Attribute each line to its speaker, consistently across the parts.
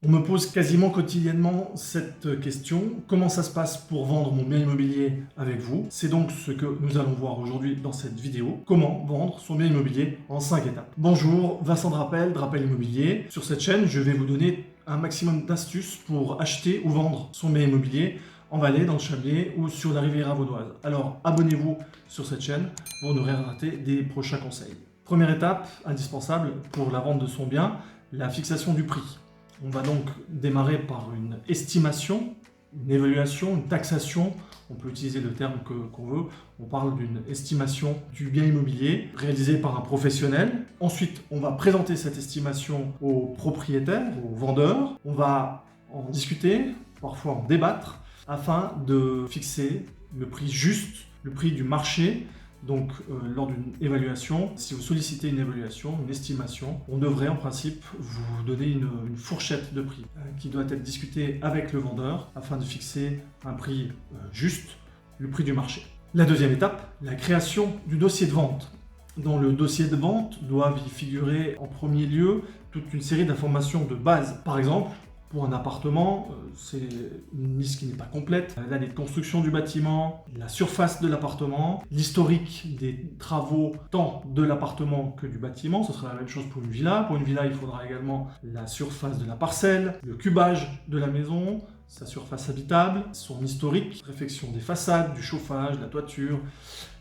Speaker 1: On me pose quasiment quotidiennement cette question: comment ça se passe pour vendre mon bien immobilier avec vous? C'est donc ce que nous allons voir aujourd'hui dans cette vidéo. Comment vendre son bien immobilier en 5 étapes. Bonjour, Vincent Drapel Immobilier. Sur cette chaîne, je vais vous donner un maximum d'astuces pour acheter ou vendre son bien immobilier en Valais, dans le Chablais ou sur la Riviera vaudoise. Alors abonnez-vous sur cette chaîne pour ne rien rater des prochains conseils. Première étape indispensable pour la vente de son bien, la fixation du prix. On va donc démarrer par une estimation, une évaluation, une taxation. On peut utiliser le terme qu'on veut. On parle d'une estimation du bien immobilier réalisée par un professionnel. Ensuite, on va présenter cette estimation aux propriétaires, aux vendeurs. On va en discuter, parfois en débattre, afin de fixer le prix juste, le prix du marché. Donc, lors d'une évaluation, si vous sollicitez une évaluation, une estimation, on devrait en principe vous donner une fourchette de prix qui doit être discutée avec le vendeur afin de fixer un prix juste, le prix du marché. La deuxième étape, la création du dossier de vente. Dans le dossier de vente doivent y figurer en premier lieu toute une série d'informations de base. Par exemple, pour un appartement, c'est une liste qui n'est pas complète. L'année de construction du bâtiment, la surface de l'appartement, l'historique des travaux tant de l'appartement que du bâtiment. Ce sera la même chose pour une villa. Pour une villa, il faudra également la surface de la parcelle, le cubage de la maison, sa surface habitable, son historique, réfection des façades, du chauffage, de la toiture,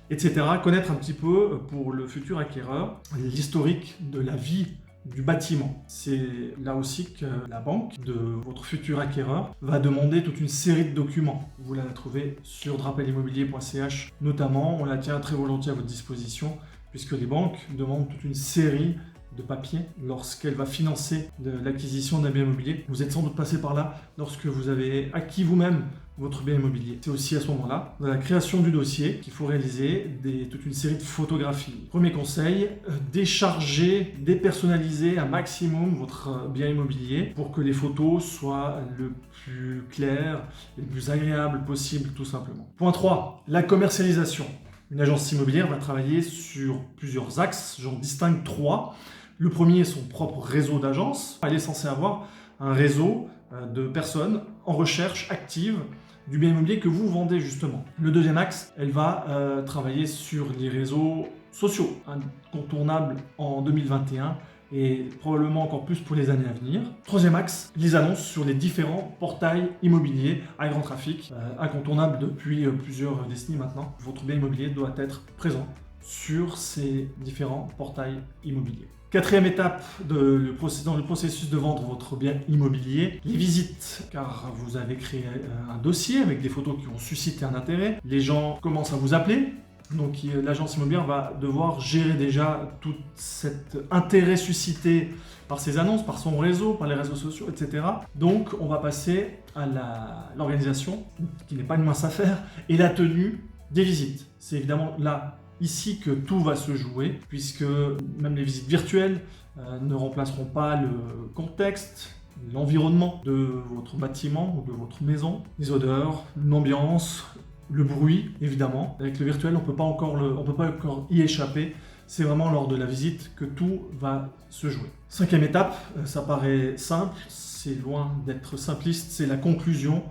Speaker 1: etc. Connaître un petit peu pour le futur acquéreur l'historique de la vie du bâtiment. C'est là aussi que la banque de votre futur acquéreur va demander toute une série de documents. Vous la trouvez sur drapelimmobilier.ch notamment. On la tient très volontiers à votre disposition puisque les banques demandent toute une série de papiers lorsqu'elle va financer l'acquisition d'un bien immobilier. Vous êtes sans doute passé par là lorsque vous avez acquis vous-même votre bien immobilier. C'est aussi à ce moment-là, dans la création du dossier, qu'il faut réaliser toute une série de photographies. Premier conseil, décharger, dépersonnaliser un maximum votre bien immobilier pour que les photos soient le plus claires, le plus agréables possible, tout simplement. Point 3, la commercialisation. Une agence immobilière va travailler sur plusieurs axes, j'en distingue 3. Le premier est son propre réseau d'agences. Elle est censée avoir un réseau de personnes en recherche active du bien immobilier que vous vendez justement. Le deuxième axe, elle va travailler sur les réseaux sociaux, incontournables en 2021 et probablement encore plus pour les années à venir. Troisième axe, les annonces sur les différents portails immobiliers à grand trafic, incontournables depuis plusieurs décennies maintenant. Votre bien immobilier doit être présent sur ces différents portails immobiliers. Quatrième étape dans le processus de vendre votre bien immobilier, les visites, car vous avez créé un dossier avec des photos qui ont suscité un intérêt. Les gens commencent à vous appeler, donc l'agence immobilière va devoir gérer déjà tout cet intérêt suscité par ces annonces, par son réseau, par les réseaux sociaux, etc. Donc on va passer à l'organisation, qui n'est pas une mince affaire, et la tenue des visites. C'est évidemment là ici que tout va se jouer, puisque même les visites virtuelles ne remplaceront pas le contexte, l'environnement de votre bâtiment ou de votre maison, les odeurs, l'ambiance, le bruit, évidemment. Avec le virtuel, on peut pas encore y échapper. C'est vraiment lors de la visite que tout va se jouer. Cinquième étape, ça paraît simple, c'est loin d'être simpliste, c'est la conclusion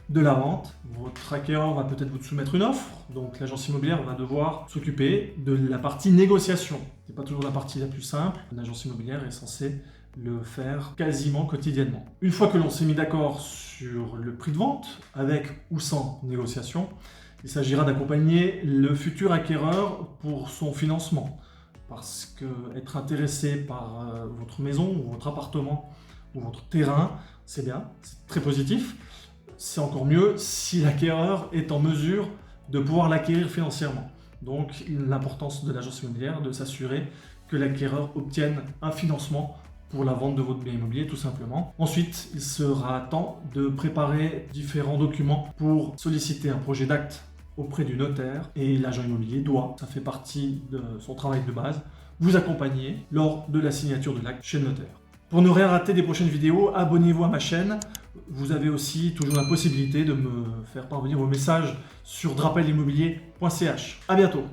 Speaker 1: de la vente. Votre acquéreur va peut-être vous soumettre une offre, donc l'agence immobilière va devoir s'occuper de la partie négociation. C'est pas toujours la partie la plus simple. L'agence immobilière est censée le faire quasiment quotidiennement. Une fois que l'on s'est mis d'accord sur le prix de vente, avec ou sans négociation, il s'agira d'accompagner le futur acquéreur pour son financement. Parce que être intéressé par votre maison ou votre appartement ou votre terrain, c'est bien, c'est très positif. C'est encore mieux si l'acquéreur est en mesure de pouvoir l'acquérir financièrement. Donc l'importance de l'agence immobilière de s'assurer que l'acquéreur obtienne un financement pour la vente de votre bien immobilier tout simplement. Ensuite, il sera temps de préparer différents documents pour solliciter un projet d'acte auprès du notaire et l'agent immobilier doit, ça fait partie de son travail de base, vous accompagner lors de la signature de l'acte chez le notaire. Pour ne rien rater des prochaines vidéos, abonnez-vous à ma chaîne. Vous avez aussi toujours la possibilité de me faire parvenir vos messages sur drapelimmobilier.ch. À bientôt.